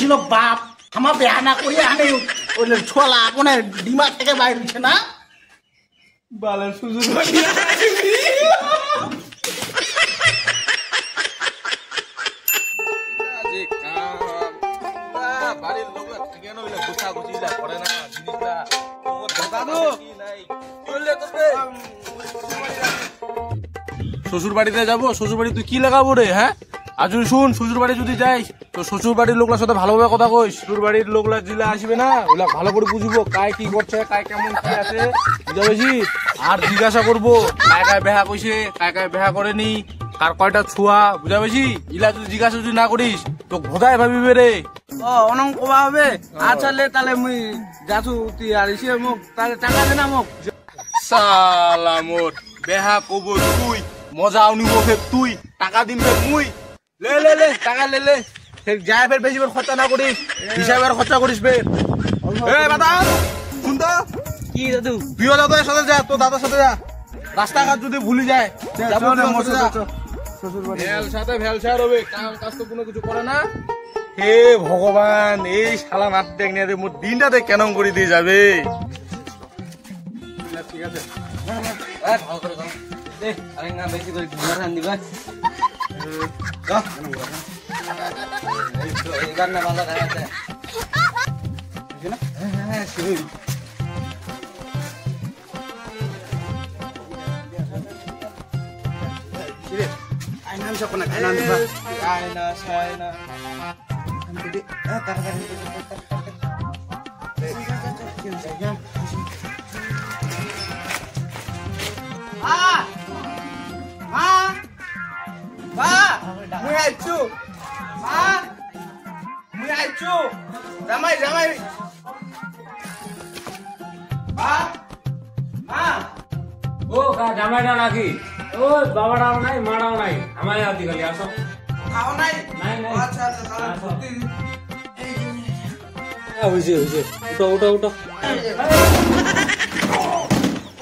কইছিল বাপ আমার বেয়া না করি আনে ওই ছোলা আপনার ডিমা থেকে বাইর হচ্ছে না বালের সুযোগ বাড়ির লোক কেন গুছা গুছিলা করে না জিনিসটা দাদু শ্বশুর বাড়িতে যাবো শ্বশুর বাড়ি তুই কি লাগাবো রে হ্যাঁ আর যদি শুন শ্বশুর বাড়ি যদি যাই তো শ্বশুর বাড়ির লোকলার সাথে ভালোভাবে কথা কই শ্বশুর বাড়ির লোকলা জিলা আসবে না ওগুলা ভালো করে বুঝবো কায় কি করছে কায় কেমন কি আছে বুঝা পেয়েছি আর জিজ্ঞাসা করবো কায় কায় বেহা কইছে কায় কায় বেহা করেনি কার কয়টা ছুয়া বুঝা পেয়েছি ইলা যদি জিজ্ঞাসা যদি না করিস তো ভোদায় ভাবিবে রে অনং কবা হবে আচ্ছা লে তাহলে মুই যাচু তুই আর ইসে মোক তাহলে টাকা দে না মোক সালা মোর বেহা কব তুই মজা আনিব ফের তুই টাকা দিন ফের মুই লে লে লে টাকা লে লে ফের যায় ফের বেশি খরচা না করিস হিসাবের খরচা করিস ফের এই বাবা শুন তো কি দাদু প্রিয় দাদার সাথে যা তো দাদার সাথে যা রাস্তাঘাট যদি ভুলে যায় যাবো ভ্যালসাতে ভ্যালসা রবে কাজ তো কোনো কিছু করে না হে ভগবান এই শালা নাট দেখ নিয়ে মোর দিনটাতে কেন করে দিয়ে যাবে ঠিক আছে ভালো করে দে আরে না বেশি করে ঘুমার আন দিবা এবার না ভালো করে আছে হ্যাঁ শুনুন আইনান সব না আইনান দিবা আয়না সায়না জামাই জামাই ও কা জামাইটা নাকি ও বাবাটাও নাই মাটাও নাই আমার আদি খালি আসো খাও নাই নাই নাই আচ্ছা আচ্ছা তাহলে হইছে হইছে উঠো উঠো উঠো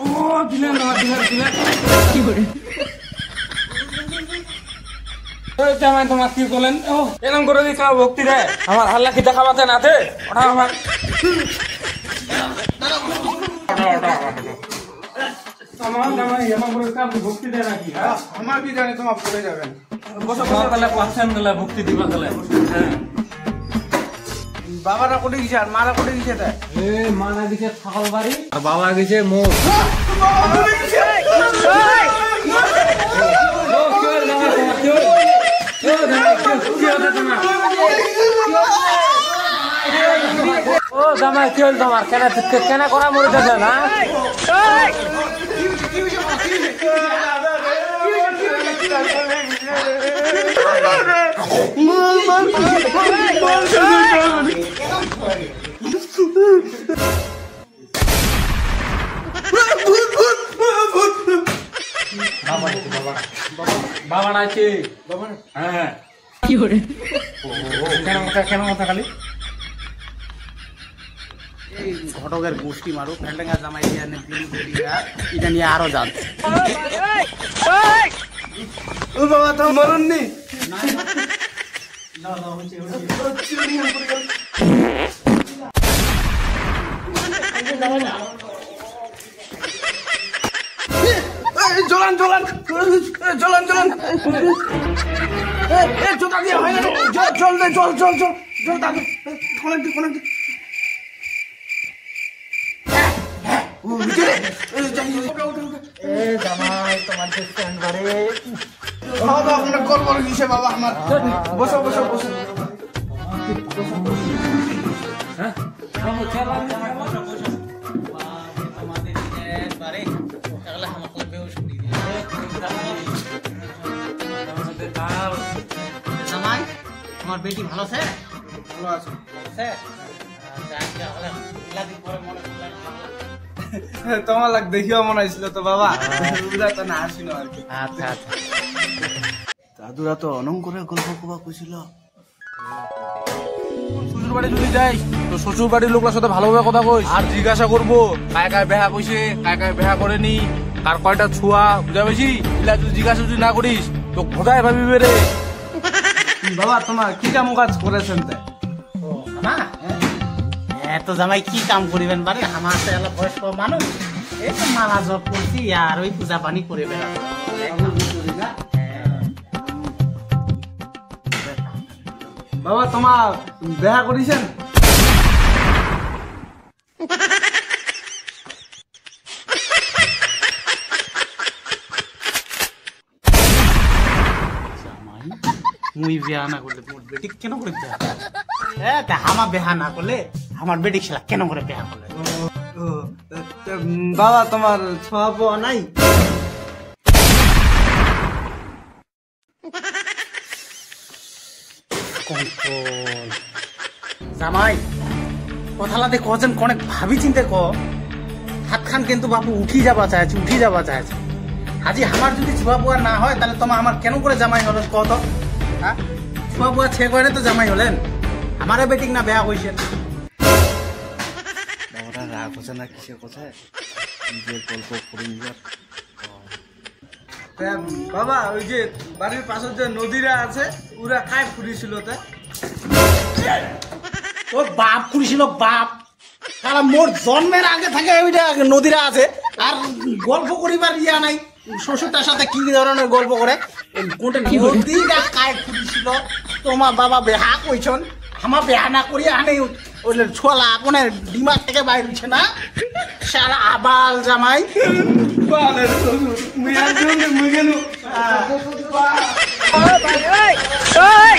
ও দিলেন না দিলেন দিলেন কি করে ওই জামাই তোমার কি বলেন ও এরকম করে দিছ ভক্তি রে আমার হাল্লা কি দেখাবাতে না দে ওটা আমার আমার জামাই এমন করে কাম ভক্তি দেয় নাকি হ্যাঁ আমার কি জানি তোমার পড়ে যাবেন বসো বসো তাহলে পাচ্ছেন তাহলে ভক্তি দিবা তাহলে হ্যাঁ বাবারা কোটে গেছে আর মারা কোটে গেছে তাই এ মানা গেছে ছাগল বাড়ি আর বাবা গেছে মোর ও জামাই কি হল তোমার কেন কেন করা মরে যাবে না বাবা আছে হ্যাঁ কি করে কেন কথা খালি এই ঘটকের গোষ্ঠী মারো ফেলডাঙ্গা জামাই দিয়া নে দিলি দিয়া এটা নিয়ে আরো যান ও বাবা তো মরণ নি জলান জলান জলান জলান জোতা দিয়ে হয় না জল দে জল জল জল জল দাদু কোন জামাই তোমার স্ট্যান্ড বাড়ে বাবা আমরা কল করে দিছে বাবা আমার বসো বসো বসো হ্যাঁ জামাই তোমার বেটি ভালো আছে ভালো আছে তোমার লাগ দেখিও মনে হয়েছিল তো বাবা তো না আসিল আর কি আচ্ছা আচ্ছা দাদুরা তো অনং করে গল্প কবা কইছিল শ্বশুর বাড়ি যদি যাই তো শ্বশুর বাড়ির লোকলার সাথে ভালোভাবে কথা কই আর জিজ্ঞাসা করবো কায় কায় বেহা কইছে কায় কায় বেহা করেনি কার কয়টা ছুয়া বুঝা পেয়েছি ইলা যদি জিজ্ঞাসা যদি না করিস তো ভোদায় ভাবিবে রে বাবা তোমার কি কাম কাজ করেছেন তাই আমার এত জামাই কি কাম করিবেন বারে আমার তো এলা বয়স্ক মানুষ এই তো মালা জপ করছি আর ওই পূজা পানি করে বেড়াবো বাবা তোমার দেখা করিছেন মুই বিয়া না করলে মোর বেটি কেন করে বিয়া আমার বিয়া না করলে আমার বেটি ছেলে কেন করে বিয়া করলে বাবা তোমার ছোঁয়া পোয়া নাই জামাই কথালাতে কজন অনেক ভাবি চিন্তে ক হাত খান কিন্তু বাবু উঠি যাবা চাইছে আজি আমার যদি ছোঁয়া পোয়া না হয় তাহলে তোমার আমার কেন করে জামাই হলেন কত হ্যাঁ ছোঁয়া পোয়া ছে করে তো জামাই হলেন আমারে বেটিক না বেয়া কইছেন বাবাটা রাগ হচ্ছে না কিসের কথা নিজের গল্প করে নিবার বাবা ওই যে বাড়ির পাশে যে নদীরা আছে ওরা কায় ফুরিছিল তা তোর বাপ খুঁড়িছিল বাপ তারা মোর জন্মের আগে থাকে ওইটা নদীরা আছে আর গল্প করিবার ইয়া নাই শ্বশুরটার সাথে কি ধরনের গল্প করে কোনটা নদীটা কায় খুঁড়িছিল তোমার বাবা বেহা কইছন আমার বেহা না করিয়া আনে ওই ছোলা আপনার ডিমা থেকে বাইর হচ্ছে না সারা আবাল জামাই জামাই